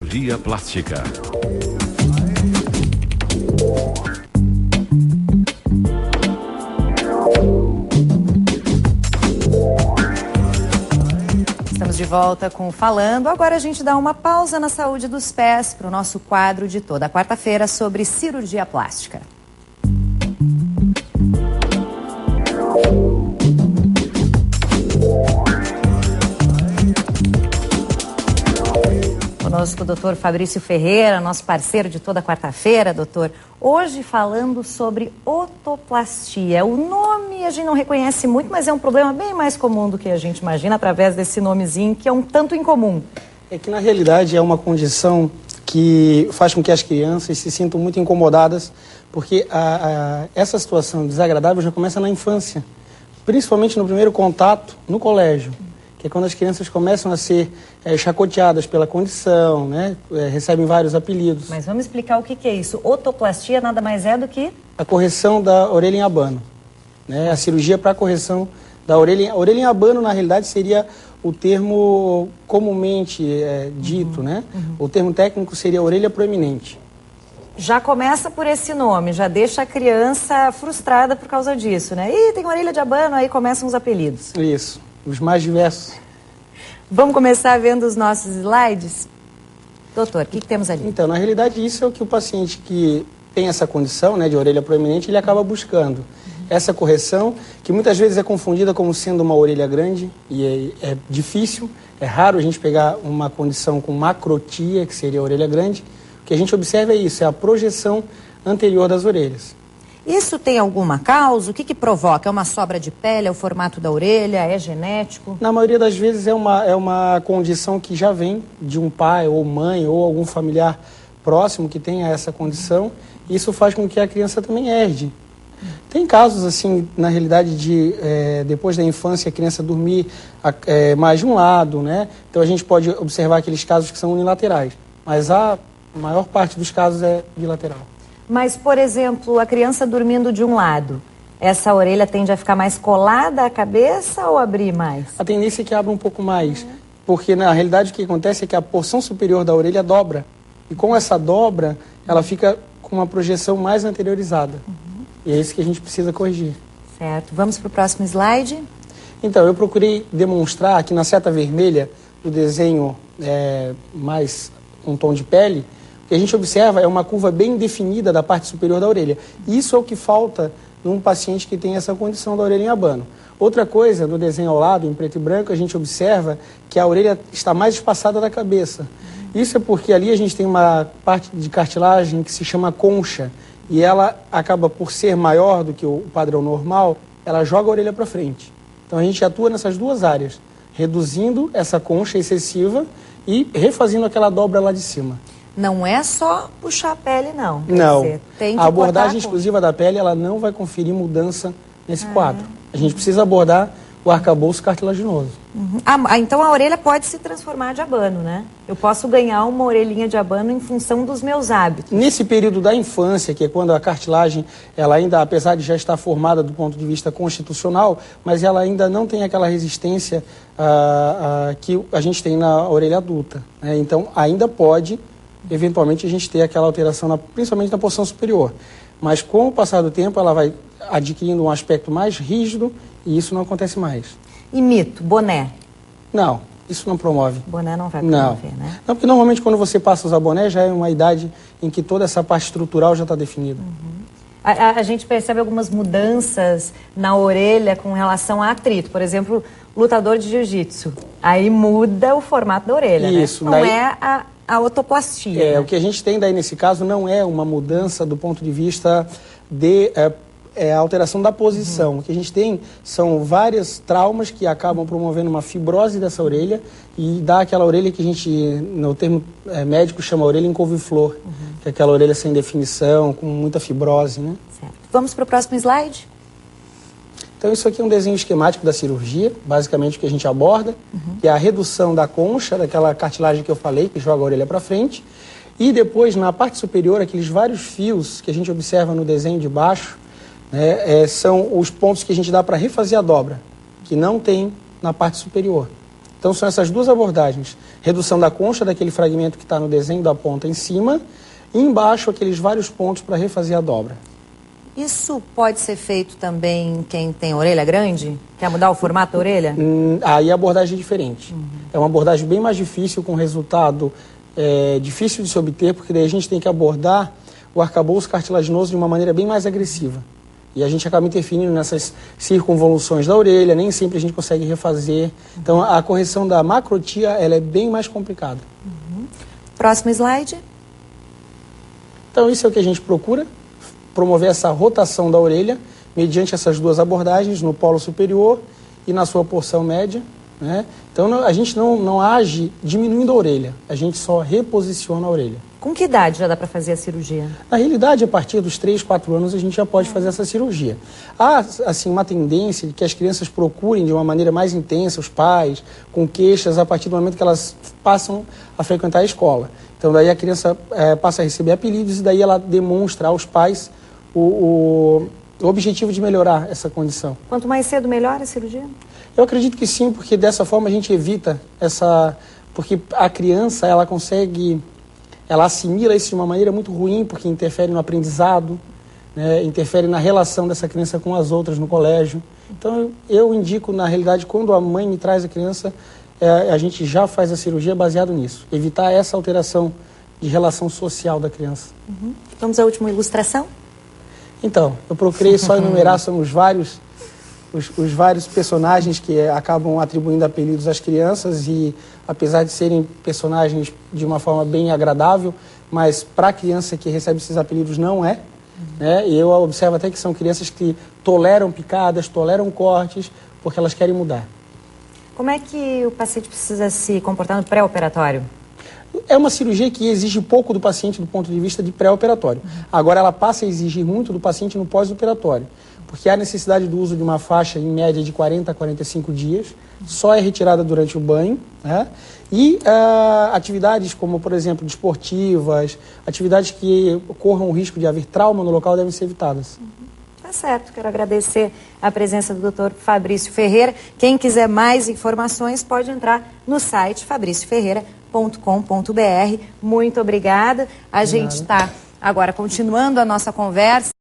Cirurgia plástica. Estamos de volta com o Falando. Agora a gente dá uma pausa na saúde dos pés para o nosso quadro de toda quarta-feira sobre cirurgia plástica. Conosco o doutor Fabrício Ferreira, nosso parceiro de toda quarta-feira, doutor. Hoje falando sobre otoplastia. O nome a gente não reconhece muito, mas é um problema bem mais comum do que a gente imagina através desse nomezinho, que é um tanto incomum. É que na realidade é uma condição que faz com que as crianças se sintam muito incomodadas, porque essa situação desagradável já começa na infância, principalmente no primeiro contato no colégio. Que é quando as crianças começam a ser chacoteadas pela condição, né? Recebem vários apelidos. Mas vamos explicar o que é isso. Otoplastia nada mais é do que? A correção da orelha em abano. Né? A cirurgia para a correção da orelha. A orelha em abano, na realidade, seria o termo comumente dito, né? O termo técnico seria orelha proeminente. Já começa por esse nome, já deixa a criança frustrada por causa disso, né? Ih, tem orelha de abano, aí começam os apelidos. Isso. Os mais diversos. Vamos começar vendo os nossos slides? Doutor, o que temos ali? Então, na realidade, isso é o que o paciente que tem essa condição, né, de orelha proeminente, ele acaba buscando. Essa correção, que muitas vezes é confundida como sendo uma orelha grande, e é difícil, é raro a gente pegar uma condição com macrotia, que seria a orelha grande. O que a gente observa é isso, é a projeção anterior das orelhas. Isso tem alguma causa? O que provoca? É uma sobra de pele? É o formato da orelha? É genético? Na maioria das vezes é uma condição que já vem de um pai ou mãe ou algum familiar próximo que tenha essa condição. Isso faz com que a criança também herde. Tem casos, assim, na realidade, de depois da infância a criança dormir mais de um lado, né? Então a gente pode observar aqueles casos que são unilaterais. Mas a maior parte dos casos é bilateral. Mas, por exemplo, a criança dormindo de um lado, essa orelha tende a ficar mais colada à cabeça ou abrir mais? A tendência é que abra um pouco mais, porque na realidade o que acontece é que a porção superior da orelha dobra. E com essa dobra, ela fica com uma projeção mais anteriorizada. E é isso que a gente precisa corrigir. Certo. Vamos para o próximo slide? Então, eu procurei demonstrar aqui na seta vermelha, o desenho mais um tom de pele. O que a gente observa é uma curva bem definida da parte superior da orelha. Isso é o que falta num paciente que tem essa condição da orelha em abano. Outra coisa, no desenho ao lado, em preto e branco, a gente observa que a orelha está mais espaçada da cabeça. Isso é porque ali a gente tem uma parte de cartilagem que se chama concha, e ela acaba por ser maior do que o padrão normal, ela joga a orelha para frente. Então a gente atua nessas duas áreas, reduzindo essa concha excessiva e refazendo aquela dobra lá de cima. Não é só puxar a pele, não. Não. Tem que a abordagem exclusiva da pele, ela não vai conferir mudança nesse quadro. A gente precisa abordar o arcabouço cartilaginoso. Então a orelha pode se transformar de abano, né? Eu posso ganhar uma orelhinha de abano em função dos meus hábitos. Nesse período da infância, que é quando a cartilagem, ela ainda, apesar de já estar formada do ponto de vista constitucional, mas ela ainda não tem aquela resistência que a gente tem na orelha adulta, né? Então ainda pode, eventualmente, a gente ter aquela alteração, principalmente na porção superior. Mas com o passar do tempo, ela vai adquirindo um aspecto mais rígido e isso não acontece mais. E mito, boné? Não, isso não promove. Boné não vai promover, né? Não, porque normalmente quando você passa a usar boné já é uma idade em que toda essa parte estrutural já está definida. A gente percebe algumas mudanças na orelha com relação a atrito. Por exemplo, lutador de jiu-jitsu. Aí muda o formato da orelha, isso, né? Não é a otoplastia. Né? O que a gente tem daí nesse caso não é uma mudança do ponto de vista de a alteração da posição. O que a gente tem são vários traumas que acabam promovendo uma fibrose dessa orelha e dá aquela orelha que a gente, no termo médico, chama orelha em couve-flor, que é aquela orelha sem definição, com muita fibrose, né? Certo. Vamos para o próximo slide? Então isso aqui é um desenho esquemático da cirurgia, basicamente o que a gente aborda, que é a redução da concha, daquela cartilagem que eu falei, que joga a orelha para frente, e depois, na parte superior, aqueles vários fios que a gente observa no desenho de baixo, né, são os pontos que a gente dá para refazer a dobra, que não tem na parte superior. Então são essas duas abordagens. Redução da concha, daquele fragmento que está no desenho da ponta em cima, e embaixo aqueles vários pontos para refazer a dobra. Isso pode ser feito também quem tem orelha grande? Quer mudar o formato da orelha? Aí a abordagem é diferente. É uma abordagem bem mais difícil, com resultado difícil de se obter, porque daí a gente tem que abordar o arcabouço cartilaginoso de uma maneira bem mais agressiva. E a gente acaba interferindo nessas circunvoluções da orelha, nem sempre a gente consegue refazer. Então a correção da macrotia ela é bem mais complicada. Próximo slide. Então isso é o que a gente procura, promover essa rotação da orelha, mediante essas duas abordagens, no polo superior e na sua porção média. Né? Então a gente não age diminuindo a orelha, a gente só reposiciona a orelha. Com que idade já dá para fazer a cirurgia? Na realidade, a partir dos 3, 4 anos, a gente já pode fazer essa cirurgia. Há, assim, uma tendência de que as crianças procurem de uma maneira mais intensa, os pais, com queixas, a partir do momento que elas passam a frequentar a escola. Então, daí a criança passa a receber apelidos e daí ela demonstra aos pais o objetivo de melhorar essa condição. Quanto mais cedo, melhor a cirurgia? Eu acredito que sim, porque dessa forma a gente evita essa... Porque a criança, ela consegue... Ela assimila isso de uma maneira muito ruim, porque interfere no aprendizado, né, interfere na relação dessa criança com as outras no colégio. Então, eu indico, na realidade, quando a mãe me traz a criança, a gente já faz a cirurgia baseado nisso. Evitar essa alteração de relação social da criança. Vamos à última ilustração? Então, eu procurei só enumerar, são os vários personagens que acabam atribuindo apelidos às crianças e, apesar de serem personagens de uma forma bem agradável, mas para a criança que recebe esses apelidos não é. Né? E eu observo até que são crianças que toleram picadas, toleram cortes, porque elas querem mudar. Como é que o paciente precisa se comportar no pré-operatório? É uma cirurgia que exige pouco do paciente do ponto de vista de pré-operatório. Agora, ela passa a exigir muito do paciente no pós-operatório, porque há necessidade do uso de uma faixa em média de 40 a 45 dias, só é retirada durante o banho, né? E atividades como, por exemplo, desportivas, atividades que corram o risco de haver trauma no local devem ser evitadas. Tá certo, quero agradecer a presença do Dr. Fabrício Ferreira. Quem quiser mais informações pode entrar no site fabricioferreira.com.br. Muito obrigada. A gente está agora continuando a nossa conversa.